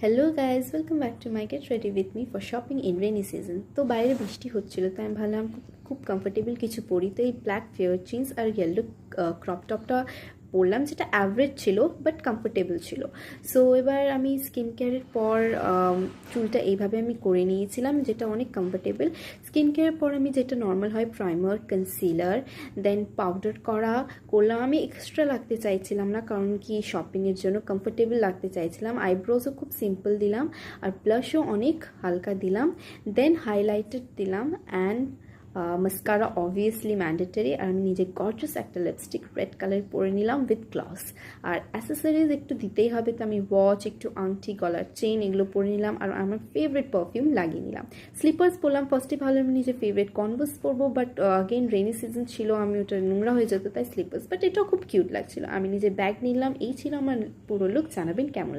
Hello guys, welcome back to my get ready with me for shopping in rainy season. তো বাইরে বৃষ্টি হচ্ছিল, তো আমি ভাবলাম খুব কমফোর্টেবল কিছু পরি। তো এই ব্ল্যাক ফেয়ার জিন্স আর ইয়েলো ক্রপ টপটা পরলাম, যেটা অ্যাভারেজ ছিল বাট কমফোর্টেবল ছিল। সো এবার আমি স্কিন কেয়ারের পর চুলটা এইভাবে আমি করে নিয়েছিলাম, যেটা অনেক কমফোর্টেবল। স্কিন কেয়ারের পর আমি যেটা নর্মাল হয়, প্রাইমার, কনসিলার, দেন পাউডার করলাম। আমি এক্সট্রা লাগতে চাইছিলাম না, কারণ কি শপিংয়ের জন্য কমফোর্টেবল লাগতে চাইছিলাম। আইব্রোজও খুব সিম্পল দিলাম, আর ব্লাশও অনেক হালকা দিলাম। দেন হাইলাইটার দিলাম, অ্যান্ড মাস্কারা অবভিয়াসলি ম্যান্ডেটরি। আর আমি নিজে গর্জাস একটা লিপস্টিক রেড কালার পরে নিলাম উইথ গ্লস। আর অ্যাসেসরিজ একটু দিতেই হবে, তো আমি ওয়াচ, একটু আংটি, গলার চেইন এগুলো পরে নিলাম। আর আমার ফেভারিট পারফিউম লাগিয়ে নিলাম। স্লিপার্স পরলাম। ফার্স্টে ভাবলাম আমি নিজের ফেভারিট কনভার্স পরবো, বাট আগেন রেনি সিজন ছিল, আমি ওটা নোংরা হয়ে যেত, তাই স্লিপার্স। বাট এটাও খুব কিউট লাগছিল। আমি নিজে ব্যাগ নিলাম। এই ছিল আমার পুরো লুক। জানাবেন কেমন।